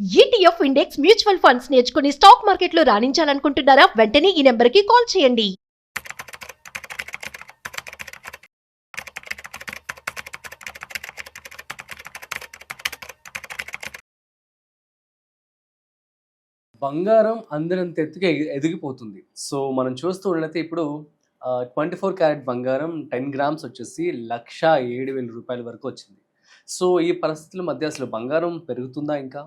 ETF index mutual funds నేర్చుకుని stock మార్కెట్లో రాణించాలనుకుంటున్నారా? వెంటనే ఈ నెంబర్కి కాల్ చేయండి. బంగారం అందినంత ఎత్తుగా ఎదిగిపోతుంది. సో, మనం చూస్తూ ఉన్నట్లయితే ఇప్పుడు 24 క్యారెట్ బంగారం 10 గ్రామ్స్ వచ్చేసి రూ. 1,07,000 వరకు వచ్చింది. సో, ఈ పరిస్థితుల మధ్య అసలు బంగారం పెరుగుతుందా ఇంకా?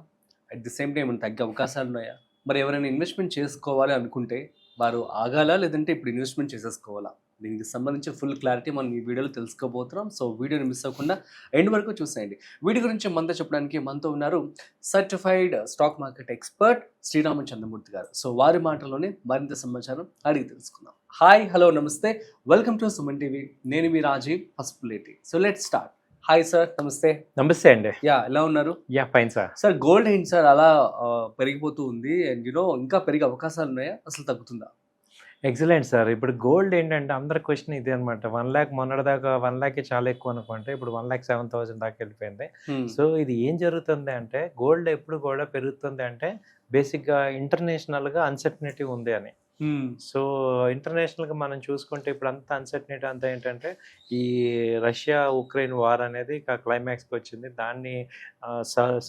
అట్ ది సేమ్ టైమ్ ఏమైనా తగ్గే అవకాశాలున్నాయా? మరి ఎవరైనా ఇన్వెస్ట్‌మెంట్ చేసుకోవాలి అనుకుంటే వారు ఆగాలా? లేదంటే ఇప్పుడు ఇన్వెస్ట్‌మెంట్ చేసేసుకోవాలా? దీనికి సంబంధించి ఫుల్ క్లారిటీ మనం ఈ వీడియోలో తెలుసుకోబోతున్నాం. సో, వీడియోని మిస్ అవ్వకుండా ఎండ్ వరకు చూసేయండి. వీటి గురించి మనతో చెప్పడానికి మనతో ఉన్నారు certified stock market expert Srirama Chandramurthy garu. So, వారి మాటల్లోనే మరింత సమాచారం అడిగి తెలుసుకుందాం. హాయ్, హలో, నమస్తే. Welcome to Suman TV. నేను మీ Rajiv Pasupuleti. So let's start. Hi sir, నమస్తే. నమస్తే అండి. ఎలా ఉన్నారు? Fine sir. సార్, గోల్డ్ ఏంటి సార్ అలా పెరిగిపోతూ ఉంది? అండ్ ఇంకా పెరిగే అవకాశాలు ఉన్నాయా? అసలు తగ్గుతుందా? Excellent sir. ఇప్పుడు గోల్డ్ ఏంటంటే అందరి క్వశ్చన్ ఇదే అనమాట. 1,00,000 మొన్నటిదాకా 1,00,000 చాలా ఎక్కువ అనుకుంటే ఇప్పుడు 1,07,000 దాకా వెళ్ళిపోయింది. సో ఇది ఏం జరుగుతుంది అంటే గోల్డ్ ఎప్పుడు కూడా పెరుగుతుంది అంటే బేసిక్గా ఇంటర్నేషనల్గా అన్సర్టనిటీ ఉంది అని. సో ఇంటర్నేషనల్గా మనం చూసుకుంటే ఇప్పుడు అంత అన్సర్టనిటీ అంతా ఏంటంటే ఈ రష్యా ఉక్రెయిన్ వార్ అనేది ఇక క్లైమాక్స్కి వచ్చింది. దాన్ని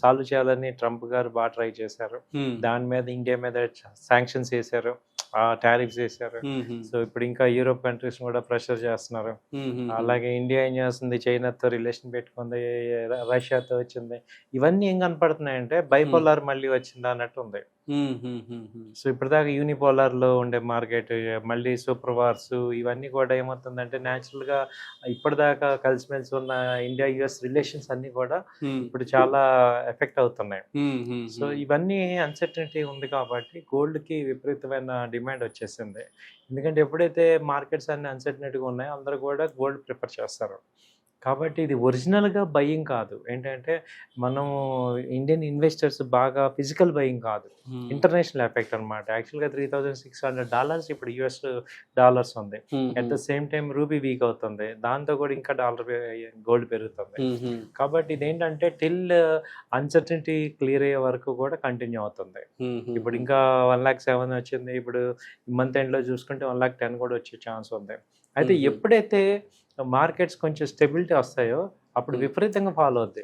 సాల్వ్ చేయాలని ట్రంప్ గారు బాగా ట్రై చేశారు. దాని మీద ఇండియా మీద శాంక్షన్స్ వేశారు, టారిఫ్స్ వేశారు. సో ఇప్పుడు ఇంకా యూరోప్ కంట్రీస్ కూడా ప్రెషర్ చేస్తున్నారు. అలాగే ఇండియా ఏం చేస్తుంది, చైనాతో రిలేషన్ పెట్టుకుంది, రష్యాతో వచ్చింది. ఇవన్నీ ఏం కనపడుతున్నాయంటే బైపోలార్ మళ్ళీ వచ్చింది అన్నట్టు ఉంది. సో ఇప్పటిదాకా యూనిపోలార్ లో ఉండే మార్కెట్ మళ్ళీ సూపర్ వార్స్ ఇవన్నీ కూడా ఏమవుతుందంటే న్యాచురల్ గా ఇప్పటిదాకా కలిసిమెలిసి ఉన్న ఇండియా యుఎస్ రిలేషన్స్ అన్ని కూడా ఇప్పుడు చాలా ఎఫెక్ట్ అవుతున్నాయి. సో ఇవన్నీ అన్సర్టనిటీ ఉంది కాబట్టి గోల్డ్ కి విపరీతమైన డిమాండ్ వచ్చేసింది. ఎందుకంటే ఎప్పుడైతే మార్కెట్స్ అన్ని అన్సర్టనిటీగా ఉన్నాయో అందరూ కూడా గోల్డ్ ప్రిఫర్ చేస్తారు. కాబట్టి ఇది ఒరిజినల్గా బయింగ్ కాదు. ఏంటంటే మనము ఇండియన్ ఇన్వెస్టర్స్ బాగా ఫిజికల్ బయింగ్ కాదు, ఇంటర్నేషనల్ ఎఫెక్ట్ అనమాట. యాక్చువల్గా $3,600 ఇప్పుడు యుఎస్ డాలర్స్ ఉంది. At the same time rupee week అవుతుంది, దాంతో కూడా ఇంకా గోల్డ్ పెరుగుతుంది. కాబట్టి ఇదేంటంటే టిల్ అన్సర్టనిటీ క్లియర్ అయ్యే వరకు కూడా కంటిన్యూ అవుతుంది. ఇప్పుడు ఇంకా 1,07,000 వచ్చింది. ఇప్పుడు మంత్ ఎండ్లో చూసుకుంటే 1,10,000 కూడా వచ్చే ఛాన్స్ ఉంది. అయితే ఎప్పుడైతే మార్కెట్స్ కొంచెం స్టెబిలిటీ వస్తాయో అప్పుడు విపరీతంగా ఫాలో అవుద్ది.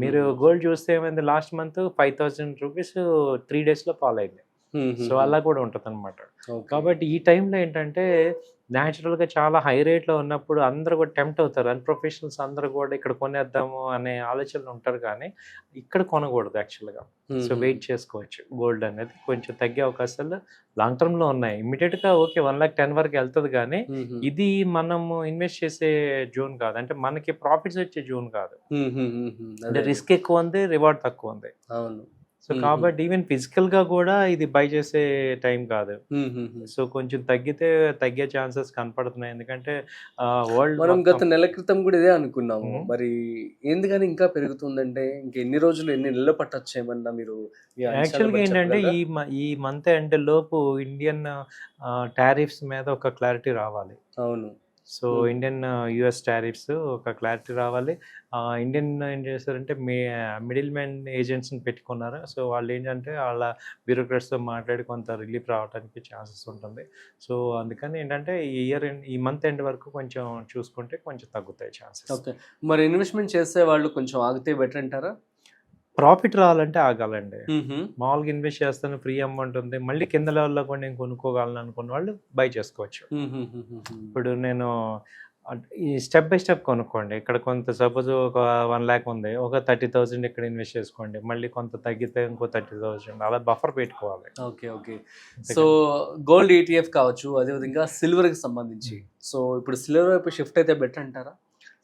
మీరు గోల్డ్ చూస్తే ఏమైంది, లాస్ట్ మంత్ $5,000 3 daysలో ఫాలో అయింది. సో అలా కూడా ఉంటుంది అనమాట. కాబట్టి ఈ టైంలో ఏంటంటే న్యాచురల్గా చాలా హై రేట్లో ఉన్నప్పుడు అందరూ కూడా టెంప్ట్ అవుతారు. అన్ప్రొఫెషనల్స్ అందరూ కూడా ఇక్కడ కొనేద్దాము అనే ఆలోచనలు ఉంటారు, కానీ ఇక్కడ కొనకూడదు యాక్చువల్గా. సో వెయిట్ చేసుకోవచ్చు. గోల్డ్ అనేది కొంచెం తగ్గే అవకాశాలు లాంగ్ టర్మ్లో ఉన్నాయి. ఇమ్మీడియట్గా ఓకే 1,10,000 వరకు వెళ్తుంది, కానీ ఇది మనము ఇన్వెస్ట్ చేసే జోన్ కాదు. అంటే మనకి ప్రాఫిట్స్ వచ్చే జోన్ కాదు. అంటే రిస్క్ ఎక్కువ ఉంది, రివార్డ్ తక్కువ ఉంది. అవును. సో కాబట్టి ఈవెన్ ఫిజికల్ గా కూడా ఇది బై చేసే టైం కాదు. సో కొంచెం తగ్గే ఛాన్సెస్ కనపడుతున్నాయి. ఎందుకంటే వరల్డ్ మనం గత నెల క్రితం కూడా ఇదే అనుకున్నాము. మరి ఎందుకని ఇంకా పెరుగుతుందంటే ఎన్ని రోజులు, ఎన్ని నెలలు పట్టొచ్చు ఏమన్నా మీరు? యాక్చువల్గా ఏంటంటే ఈ మంత్ ఎండ్ లోపు ఇండియన్ టారిఫ్స్ మీద ఒక క్లారిటీ రావాలి. అవును. సో ఇండియన్ యుఎస్ టారిఫ్స్ ఒక క్లారిటీ రావాలి. ఇండియన్ ఏం చేస్తారంటే మిడిల్ మ్యాన్ ఏజెంట్స్ని పెట్టుకున్నారు. సో వాళ్ళు ఏంటంటే వాళ్ళ బ్యూరోక్రాట్స్తో మాట్లాడి కొంత రిలీఫ్ రావడానికి ఛాన్సెస్ ఉంటుంది. సో అందుకని ఏంటంటే ఈ మంత్ ఎండ్ వరకు కొంచెం చూసుకుంటే కొంచెం తగ్గుతాయి ఛాన్సెస్. ఓకే. మరి ఇన్వెస్ట్మెంట్ చేసే వాళ్ళు కొంచెం ఆగితే బెటర్ అంటారా? ప్రాఫిట్ రావాలంటే ఆగాలండి. మామూలుగా ఇన్వెస్ట్ చేస్తాను, ఫ్రీ అమౌంట్ ఉంది, మళ్ళీ కింద లెవెల్లో కూడా నేను కొనుక్కోగలను అనుకున్న వాళ్ళు బై చేసుకోవచ్చు. ఇప్పుడు నేను ఈ స్టెప్ బై స్టెప్ కొనుక్కోండి. ఇక్కడ కొంత సపోజ్ ఒక 1,00,000 ఉంది, ఒక 30,000 ఇక్కడ ఇన్వెస్ట్ చేసుకోండి, మళ్ళీ కొంత తగ్గితే ఇంకో 30,000 అలా బఫర్ పెట్టుకోవాలి. ఓకే. సో గోల్డ్ ETF కావచ్చు, అదేవిధంగా సిల్వర్కి సంబంధించి సో ఇప్పుడు సిల్వర్ వైపు షిఫ్ట్ అయితే బెటర్ అంటారా?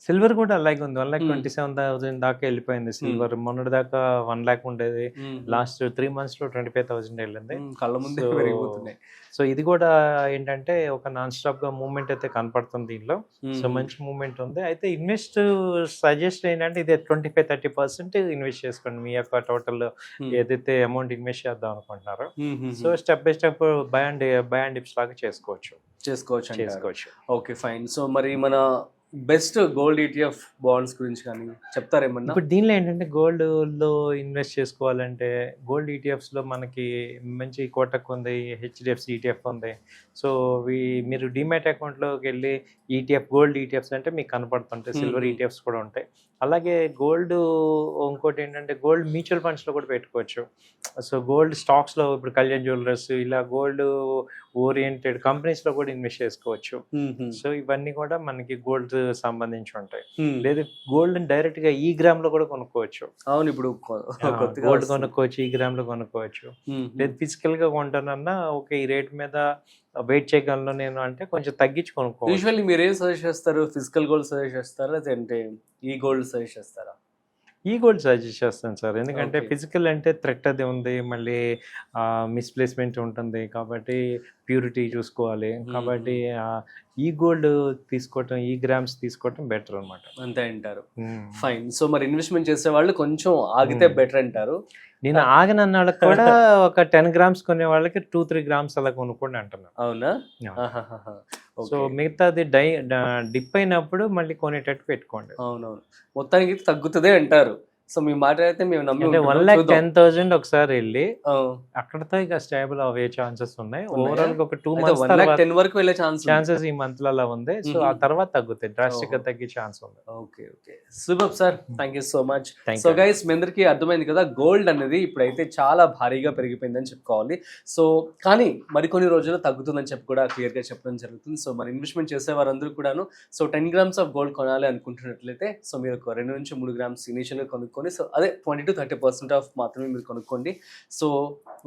సిల్వర్ కూడా అలాగే ఉంది. 1,27,000 దాకా వెళ్ళిపోయింది సిల్వర్. మొన్నటి దాకా 1,00,000 ఉండేది, లాస్ట్ 3 months లో 25,000 వెళ్ళింది. కళ్ళ ముందే పెరిగిపోతున్నాయి. సో ఇది కూడా ఏంటంటే ఒక నాన్ స్టాప్ గా మూవ్మెంట్ అయితే కనపడుతుంది దీనిలో. సో మంచి మూవ్మెంట్ ఉంది. అయితే ఇన్వెస్ట్ సజెస్ట్ ఏంటంటే ఇది 25-30% ఇన్వెస్ట్ చేసుకోండి మీ యొక్క టోటల్ ఏదైతే అమౌంట్ ఇన్వెస్ట్ చేద్దాం అనుకుంటున్నారో. So step by step by and dips లాగా చేసుకోవచ్చు. Okay, fine. సో మరి మన బెస్ట్ గోల్డ్ ఈటీఎఫ్ బాండ్స్ గురించి కానీ చెప్తారేమన్నా? ఇప్పుడు దీనిలో ఏంటంటే గోల్డ్లో ఇన్వెస్ట్ చేసుకోవాలంటే గోల్డ్ ఈటీఎఫ్స్లో మనకి మంచి కోటక్ ఉంది, హెచ్డిఎఫ్సి ఈటీఎఫ్ ఉంది. సో మీరు డిమాట్ అకౌంట్లోకి వెళ్ళి ఈటీఎఫ్ గోల్డ్ ఈటీఎఫ్స్ అంటే మీకు కనపడుతుంటాయి. సిల్వర్ ఈటీఎఫ్స్ కూడా ఉంటాయి. అలాగే గోల్డ్ ఇంకోటి ఏంటంటే గోల్డ్ మ్యూచువల్ ఫండ్స్లో కూడా పెట్టుకోవచ్చు. సో గోల్డ్ స్టాక్స్లో ఇప్పుడు కళ్యాణ్ జ్యువెలర్స్ ఇలా గోల్డ్ ఓరియంటెడ్ కంపెనీస్లో కూడా ఇన్వెస్ట్ చేసుకోవచ్చు. సో ఇవన్నీ కూడా మనకి గోల్డ్ సంబంధించి ఉంటాయి. లేదు గోల్డ్ డైరెక్ట్గా ఈ గ్రామ్లో కూడా కొనుక్కోవచ్చు. అవును, ఇప్పుడు గోల్డ్ కొనుక్కోవచ్చు, ఈ గ్రామ్లో కొనుక్కోవచ్చు. లేదు ఫిజికల్గా కొంటానన్నా ఓకే ఈ రేట్ మీద వెయిట్ చేయగలను నేను అంటే కొంచెం తగ్గించి కొనుక్కోవచ్చు. యూజువల్లీ మీరు ఏం సజెస్ట్ చేస్తారు? ఫిజికల్ గోల్డ్ సజెస్ట్ చేస్తారా లేదంటే ఈ గోల్డ్ సజెస్ట్ చేస్తారా? ఈ గోల్డ్ సజెస్ట్ చేస్తాను సార్. ఎందుకంటే Okay. ఫిజికల్ అంటే థ్రెట్ అది ఉంది, మళ్ళీ మిస్ప్లేస్మెంట్ ఉంటుంది కాబట్టి ప్యూరిటీ చూసుకోవాలి. కాబట్టి ఈ గోల్డ్ తీసుకోవటం, ఈ గ్రామ్స్ తీసుకోవటం బెటర్ అనమాట. అంతే అంటారు. ఫైన్. సో మరి ఇన్వెస్ట్మెంట్ చేసే వాళ్ళు కొంచెం ఆగితే బెటర్ అంటారు. నేను ఆగనన్న వాళ్ళకి కూడా ఒక 10 గ్రామ్స్ కొనే వాళ్ళకి 2-3 గ్రామ్స్ అలా కొనుక్కోండి అంటున్నాను. అవునా? సో మిగతాది డిప్ అయినప్పుడు మళ్ళీ కొనేటట్టు పెట్టుకోండి. అవునవును, మొత్తానికి అయితే తగ్గుతుందే అంటారు. సో మీ మాట అయితే మేము నమ్మి అంటే ఉంటున్నాం. 1,10,000 ఒకసారి వెళ్ళి ఆ, అక్కడతో ఇక స్టేబుల్ అయ్యే ఛాన్సెస్ ఉన్నాయి. ఉన్నాయా? ఓవరాల్ గా ఒక 2 అయితే మంత్స్ 1,10,000 వరకు వెళ్ళే ఛాన్సెస్ ఈ మంత్ లో అలా ఉంది. సో ఆ తర్వాత తగ్గుతాయి, డ్రాస్టిక్ గా ఓహో. తగ్గే ఛాన్స్ ఉంది. Okay okay, super sir, thank you so much. Thank so you. Guys, మీ అందరికీ అర్థమైంది కదా, గోల్డ్ అనేది ఇప్పుడైతే చాలా భారీగా పెరిగిపోయిందని చెప్పుకోవాలి. సో కానీ మరికొన్ని రోజుల్లో తగ్గుతుందని చెప్పి కూడా క్లియర్గా చెప్పడం జరుగుతుంది. సో మరి ఇన్వెస్ట్మెంట్ చేసే వారందరూ కూడాను సో 10 గ్రామ్స్ ఆఫ్ గోల్డ్ కొనాలి అనుకుంటున్నట్లయితే సో మీరు ఒక 2 నుంచి 3 గ్రామ్స్ ఇనీషియల్గా కొనుక్కొని సో అదే 20-30% ఆఫ్ మాత్రమే మీరు కొనుక్కోండి. సో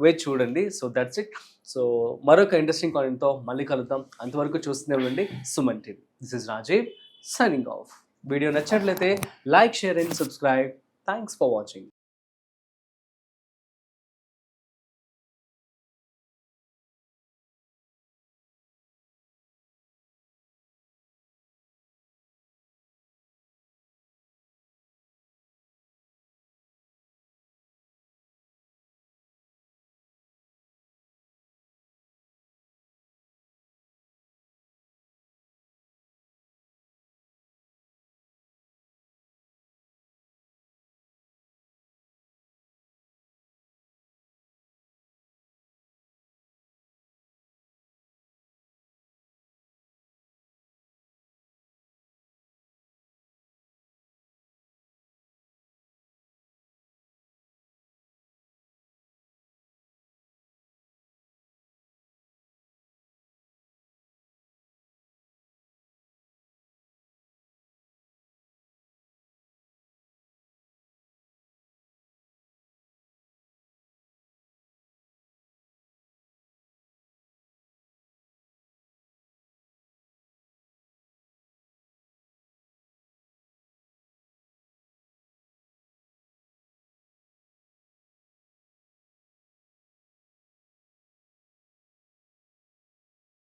వెయిట్ చూడండి. So that's it. సో మరొక ఇంట్రెస్టింగ్ కాయిన్తో మళ్ళీ కలుద్దాం. అంతవరకు చూస్తూనే ఉండండి Suman TV. This is Rajiv signing off. Video నచ్చినట్లయితే like, share and subscribe. Thanks for watching.